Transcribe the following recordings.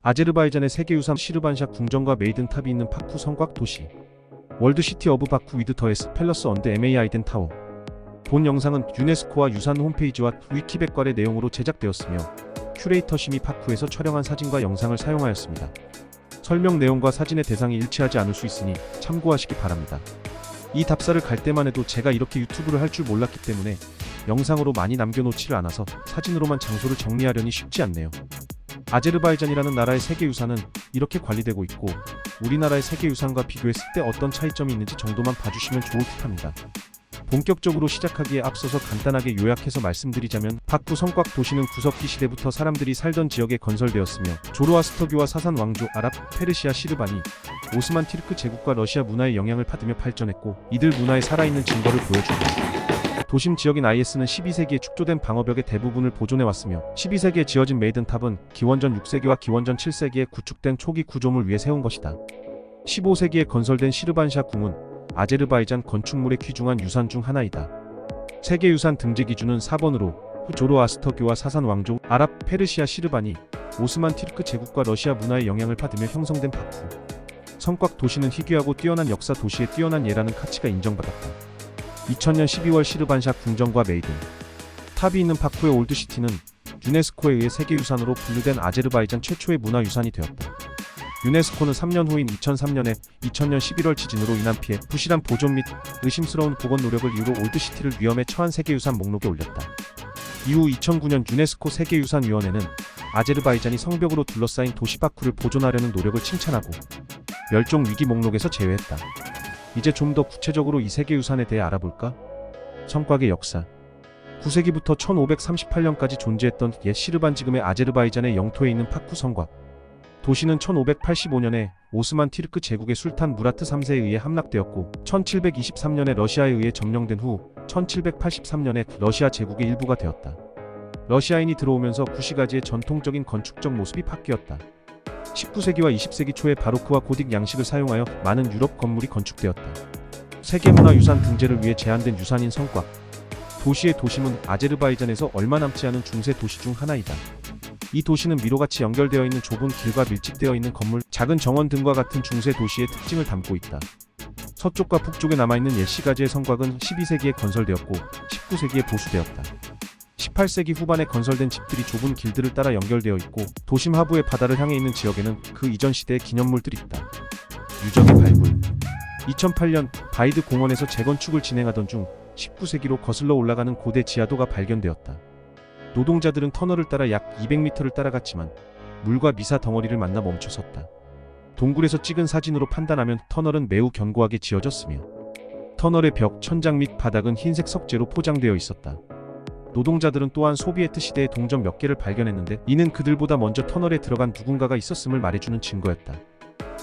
아제르바이잔의 세계유산 시르반샤 궁전과 메이든탑이 있는 바쿠 성곽 도시. 월드시티 오브 바쿠 위드 더에스 팰러스 언드 MAI덴 타워. 본 영상은 유네스코와 유산 홈페이지와 위키백과의 내용으로 제작되었으며 큐레이터심이 바쿠에서 촬영한 사진과 영상을 사용하였습니다. 설명 내용과 사진의 대상이 일치하지 않을 수 있으니 참고하시기 바랍니다. 이 답사를 갈 때만 해도 제가 이렇게 유튜브를 할 줄 몰랐기 때문에 영상으로 많이 남겨놓지를 않아서 사진으로만 장소를 정리하려니 쉽지 않네요. 아제르바이잔이라는 나라의 세계유산은 이렇게 관리되고 있고 우리나라의 세계유산과 비교했을 때 어떤 차이점이 있는지 정도만 봐주시면 좋을 듯합니다. 본격적으로 시작하기에 앞서서 간단하게 요약해서 말씀드리자면 바쿠 성곽 도시는 구석기 시대부터 사람들이 살던 지역에 건설되었으며 조로아스터교와 사산 왕조, 아랍, 페르시아 시르바니, 오스만 티르크 제국과 러시아 문화의 영향을 받으며 발전했고 이들 문화의 살아있는 증거를 보여줍니다. 도심 지역인 IS는 12세기에 축조된 방어벽의 대부분을 보존해왔으며 12세기에 지어진 메이든탑은 기원전 6세기와 기원전 7세기에 구축된 초기 구조물 위에 세운 것이다. 15세기에 건설된 시르반샤 궁은 아제르바이잔 건축물의 귀중한 유산 중 하나이다. 세계유산 등재 기준은 4번으로 조로아스터교와 사산 왕조, 아랍, 페르시아 시르바니, 오스만 티르크 제국과 러시아 문화의 영향을 받으며 형성된 바쿠 성곽 도시는 희귀하고 뛰어난 역사 도시의 뛰어난 예라는 가치가 인정받았다. 2000년 12월 시르반샤 궁전과 메이든 탑이 있는 바쿠의 올드시티는 유네스코에 의해 세계유산으로 분류된 아제르바이잔 최초의 문화유산이 되었다. 유네스코는 3년 후인 2003년에 2000년 11월 지진으로 인한 피해, 부실한 보존 및 의심스러운 복원 노력을 이유로 올드시티를 위험에 처한 세계유산 목록에 올렸다. 이후 2009년 유네스코 세계유산위원회는 아제르바이잔이 성벽으로 둘러싸인 도시 바쿠를 보존하려는 노력을 칭찬하고 멸종 위기 목록에서 제외했다. 이제 좀 더 구체적으로 이 세계유산에 대해 알아볼까? 성곽의 역사. 9세기부터 1538년까지 존재했던 옛 시르반 지금의 아제르바이잔의 영토에 있는 바쿠 성곽. 도시는 1585년에 오스만 티르크 제국의 술탄 무라트 3세에 의해 함락되었고 1723년에 러시아에 의해 점령된 후 1783년에 러시아 제국의 일부가 되었다. 러시아인이 들어오면서 구시가지의 전통적인 건축적 모습이 바뀌었다. 19세기와 20세기 초에 바로크와 고딕 양식을 사용하여 많은 유럽 건물이 건축되었다. 세계문화유산 등재를 위해 제한된 유산인 성곽. 도시의 도심은 아제르바이잔에서 얼마 남지 않은 중세 도시 중 하나이다. 이 도시는 미로같이 연결되어 있는 좁은 길과 밀집되어 있는 건물, 작은 정원 등과 같은 중세 도시의 특징을 담고 있다. 서쪽과 북쪽에 남아있는 옛 시가지의 성곽은 12세기에 건설되었고 19세기에 보수되었다. 18세기 후반에 건설된 집들이 좁은 길들을 따라 연결되어 있고 도심 하부의 바다를 향해 있는 지역에는 그 이전 시대의 기념물들이 있다. 유적의 발굴. 2008년 바이드 공원에서 재건축을 진행하던 중 19세기로 거슬러 올라가는 고대 지하도가 발견되었다. 노동자들은 터널을 따라 약 200m를 따라갔지만 물과 미사 덩어리를 만나 멈춰섰다. 동굴에서 찍은 사진으로 판단하면 터널은 매우 견고하게 지어졌으며 터널의 벽, 천장 및 바닥은 흰색 석재로 포장되어 있었다. 노동자들은 또한 소비에트 시대의 동전 몇 개를 발견했는데 이는 그들보다 먼저 터널에 들어간 누군가가 있었음을 말해주는 증거였다.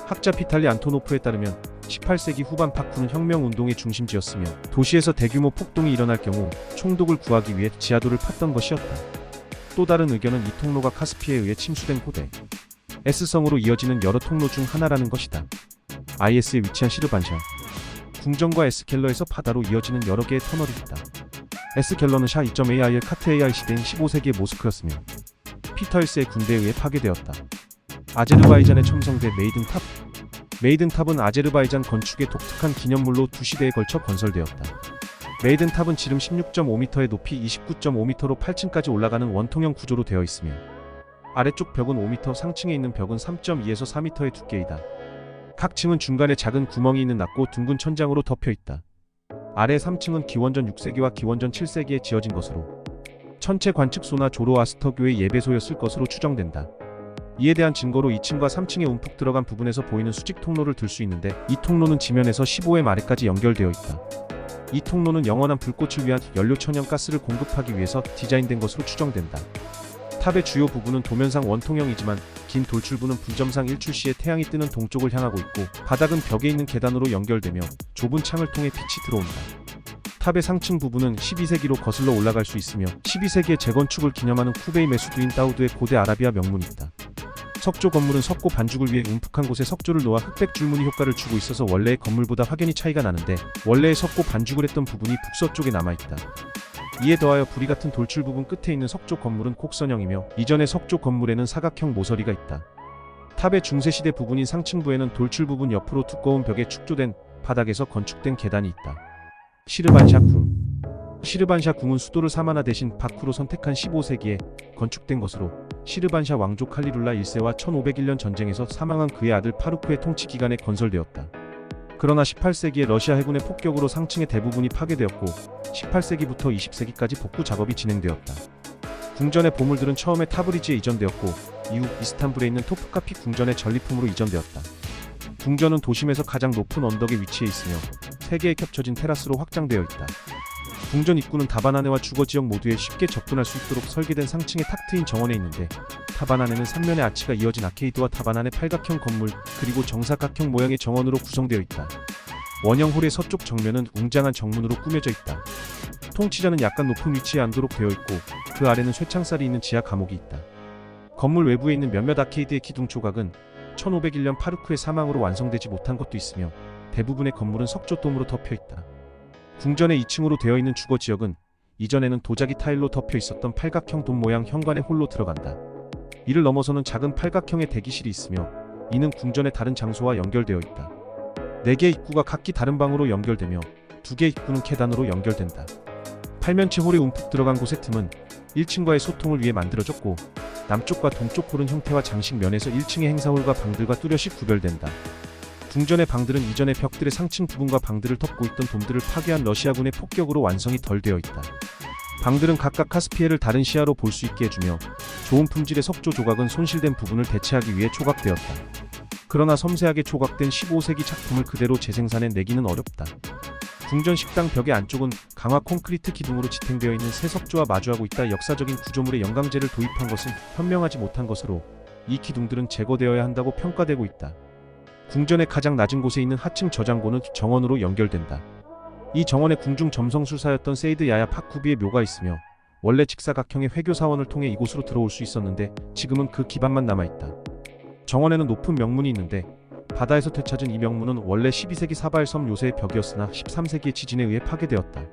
학자 피탈리 안토노프에 따르면 18세기 후반 바쿠는 혁명운동의 중심지였으며 도시에서 대규모 폭동이 일어날 경우 총독을 구하기 위해 지하도를 팠던 것이었다. 또 다른 의견은 이 통로가 카스피에 의해 침수된 고대 S성으로 이어지는 여러 통로 중 하나라는 것이다. IS에 위치한 시르반샤 궁전과 S켈러에서 바다로 이어지는 여러 개의 터널이 있다. S켈러는 샤 2.AIL 카트 AI 시대인 15세기의 모스크였으며 피터일스의 군대에 의해 파괴되었다. 아제르바이잔에 첨성된 메이든탑. 메이든탑은 아제르바이잔 건축의 독특한 기념물로 두 시대에 걸쳐 건설되었다. 메이든탑은 지름 16.5m의 높이 29.5m로 8층까지 올라가는 원통형 구조로 되어 있으며 아래쪽 벽은 5m, 상층에 있는 벽은 3.2에서 4m의 두께이다. 각 층은 중간에 작은 구멍이 있는 낮고 둥근 천장으로 덮여 있다. 아래 3층은 기원전 6세기와 기원전 7세기에 지어진 것으로 천체 관측소나 조로아스터교의 예배소였을 것으로 추정된다. 이에 대한 증거로 2층과 3층에 움푹 들어간 부분에서 보이는 수직 통로를 들 수 있는데 이 통로는 지면에서 15의 아래까지 연결되어 있다. 이 통로는 영원한 불꽃을 위한 연료 천연가스를 공급하기 위해서 디자인된 것으로 추정된다. 탑의 주요 부분은 도면상 원통형이지만 긴 돌출부는 분점상 일출 시에 태양이 뜨는 동쪽을 향하고 있고 바닥은 벽에 있는 계단으로 연결되며 좁은 창을 통해 빛이 들어온다. 탑의 상층 부분은 12세기로 거슬러 올라갈 수 있으며 12세기의 재건축을 기념하는 쿠베이 메수드인 다우드의 고대 아라비아 명문이 있다. 석조 건물은 석고 반죽을 위해 움푹한 곳에 석조를 놓아 흑백 줄무늬 효과를 주고 있어서 원래의 건물보다 확연히 차이가 나는데 원래의 석고 반죽을 했던 부분이 북서쪽에 남아있다. 이에 더하여 부리 같은 돌출 부분 끝에 있는 석조 건물은 곡선형이며 이전의 석조 건물에는 사각형 모서리가 있다. 탑의 중세시대 부분인 상층부에는 돌출 부분 옆으로 두꺼운 벽에 축조된 바닥에서 건축된 계단이 있다. 시르반샤 궁. 시르반샤 궁은 수도를 사마나 대신 바쿠로 선택한 15세기에 건축된 것으로 시르반샤 왕조 칼리룰라 1세와 1501년 전쟁에서 사망한 그의 아들 파루크의 통치 기간에 건설되었다. 그러나 18세기에 러시아 해군의 폭격으로 상층의 대부분이 파괴되었고 18세기부터 20세기까지 복구 작업이 진행되었다. 궁전의 보물들은 처음에 타브리즈에 이전되었고 이후 이스탄불에 있는 토프카피 궁전의 전리품으로 이전되었다. 궁전은 도심에서 가장 높은 언덕에 위치해 있으며 3개의 겹쳐진 테라스로 확장되어 있다. 궁전 입구는 다바나네와 주거 지역 모두에 쉽게 접근할 수 있도록 설계된 상층의 탁 트인 정원에 있는데 타바나네는 3면의 아치가 이어진 아케이드와 타바나네 팔각형 건물 그리고 정사각형 모양의 정원으로 구성되어 있다. 원형 홀의 서쪽 정면은 웅장한 정문으로 꾸며져 있다. 통치자는 약간 높은 위치에 앉도록 되어 있고 그 아래는 쇠창살이 있는 지하 감옥이 있다. 건물 외부에 있는 몇몇 아케이드의 기둥 조각은 1501년 파르쿠의 사망으로 완성되지 못한 것도 있으며 대부분의 건물은 석조돔으로 덮여 있다. 궁전의 2층으로 되어 있는 주거 지역은 이전에는 도자기 타일로 덮여 있었던 팔각형 돔 모양 현관의 홀로 들어간다. 이를 넘어서는 작은 팔각형의 대기실이 있으며 이는 궁전의 다른 장소와 연결되어 있다. 4개 입구가 각기 다른 방으로 연결되며 2개 입구는 계단으로 연결된다. 팔면체 홀에 움푹 들어간 곳의 틈은 1층과의 소통을 위해 만들어졌고 남쪽과 동쪽 홀은 형태와 장식 면에서 1층의 행사홀과 방들과 뚜렷이 구별된다. 궁전의 방들은 이전의 벽들의 상층 부분과 방들을 덮고 있던 돔들을 파괴한 러시아군의 폭격으로 완성이 덜 되어 있다. 방들은 각각 카스피해를 다른 시야로 볼 수 있게 해주며 좋은 품질의 석조 조각은 손실된 부분을 대체하기 위해 조각되었다. 그러나 섬세하게 조각된 15세기 작품을 그대로 재생산해내기는 어렵다. 궁전 식당 벽의 안쪽은 강화 콘크리트 기둥으로 지탱되어 있는 새 석조와 마주하고 있다. 역사적인 구조물에 영강제를 도입한 것은 현명하지 못한 것으로 이 기둥들은 제거되어야 한다고 평가되고 있다. 궁전의 가장 낮은 곳에 있는 하층 저장고는 정원으로 연결된다. 이 정원에 궁중 점성술사였던 세이드 야야 파쿠비의 묘가 있으며 원래 직사각형의 회교사원을 통해 이곳으로 들어올 수 있었는데 지금은 그 기반만 남아있다. 정원에는 높은 명문이 있는데 바다에서 되찾은 이 명문은 원래 12세기 사바엘섬 요새의 벽이었으나 13세기의 지진에 의해 파괴되었다.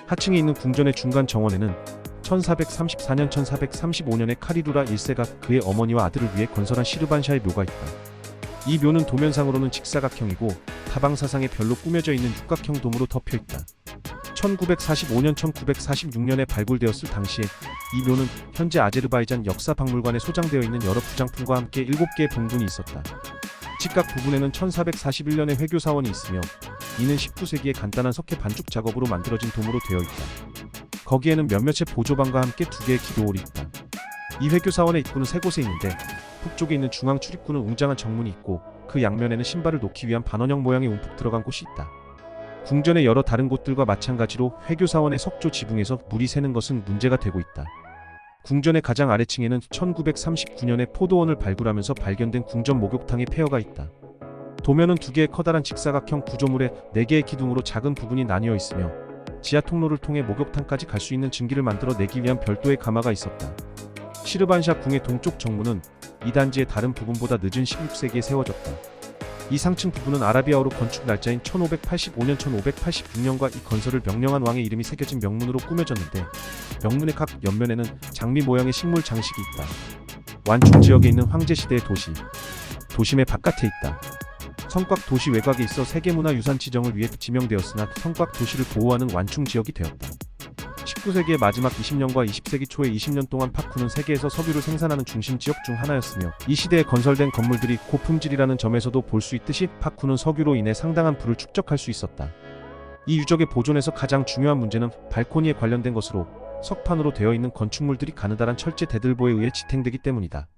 하층에 있는 궁전의 중간 정원에는 1434년 1435년에 카리루라 1세가 그의 어머니와 아들을 위해 건설한 시르반샤의 묘가 있다. 이 묘는 도면상으로는 직사각형이고 타방사상에 별로 꾸며져 있는 육각형 돔으로 덮여있다. 1945년 1946년에 발굴되었을 당시에 이 묘는 현재 아제르바이잔 역사박물관에 소장되어 있는 여러 부장품과 함께 7개의 봉분이 있었다. 직각 부분에는 1441년에 회교사원이 있으며 이는 19세기의 간단한 석회 반죽 작업으로 만들어진 돔으로 되어 있다. 거기에는 몇몇의 보조방과 함께 2개의 기도홀이 있다. 이 회교사원의 입구는 3곳에 있는데 북쪽에 있는 중앙 출입구는 웅장한 정문이 있고 그 양면에는 신발을 놓기 위한 반원형 모양의 움푹 들어간 곳이 있다. 궁전의 여러 다른 곳들과 마찬가지로 회교사원의 석조 지붕에서 물이 새는 것은 문제가 되고 있다. 궁전의 가장 아래층에는 1939년에 포도원을 발굴하면서 발견된 궁전 목욕탕의 폐허가 있다. 도면은 2개의 커다란 직사각형 구조물에 4개의 기둥으로 작은 부분이 나뉘어 있으며 지하 통로를 통해 목욕탕까지 갈 수 있는 증기를 만들어 내기 위한 별도의 가마가 있었다. 시르반샤 궁의 동쪽 정문은 이 단지의 다른 부분보다 늦은 16세기에 세워졌다. 이 상층 부분은 아라비아어로 건축 날짜인 1585년 1586년과 이 건설을 명령한 왕의 이름이 새겨진 명문으로 꾸며졌는데 명문의 각 옆면에는 장미 모양의 식물 장식이 있다. 완충 지역에 있는 황제시대의 도시, 도심의 바깥에 있다. 성곽 도시 외곽에 있어 세계문화유산 지정을 위해 지명되었으나 성곽 도시를 보호하는 완충 지역이 되었다. 19세기의 마지막 20년과 20세기 초의 20년 동안 파쿠는 세계에서 석유를 생산하는 중심 지역 중 하나였으며 이 시대에 건설된 건물들이 고품질이라는 점에서도 볼 수 있듯이 파쿠는 석유로 인해 상당한 부를 축적할 수 있었다. 이 유적의 보존에서 가장 중요한 문제는 발코니에 관련된 것으로 석판으로 되어 있는 건축물들이 가느다란 철제 대들보에 의해 지탱되기 때문이다.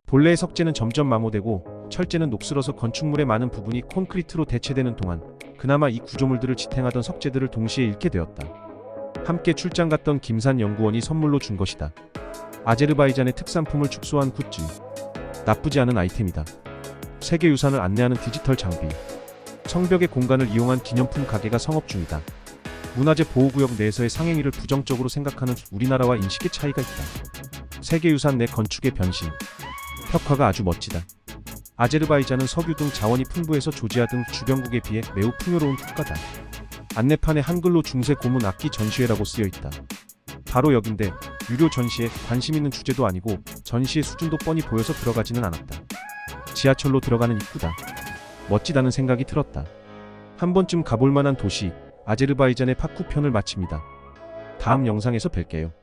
본래의 석재는 점점 마모되고 철재는 녹슬어서 건축물의 많은 부분이 콘크리트로 대체되는 동안 그나마 이 구조물들을 지탱하던 석재들을 동시에 잃게 되었다. 함께 출장 갔던 김산 연구원이 선물로 준 것이다. 아제르바이잔의 특산품을 축소한 굿즈. 나쁘지 않은 아이템이다. 세계유산을 안내하는 디지털 장비. 성벽의 공간을 이용한 기념품 가게가 성업 중이다. 문화재 보호구역 내에서의 상행위를 부정적으로 생각하는 우리나라와 인식의 차이가 있다. 세계유산 내 건축의 변신. 벽화가 아주 멋지다. 아제르바이잔은 석유 등 자원이 풍부해서 조지아 등 주변국에 비해 매우 풍요로운 국가다. 안내판에 한글로 중세 고문 악기 전시회라고 쓰여있다. 바로 여긴데 유료 전시에 관심 있는 주제도 아니고 전시의 수준도 뻔히 보여서 들어가지는 않았다. 지하철로 들어가는 입구다. 멋지다는 생각이 들었다. 한 번쯤 가볼 만한 도시 아제르바이잔의 바쿠 편을 마칩니다. 다음 영상에서 뵐게요.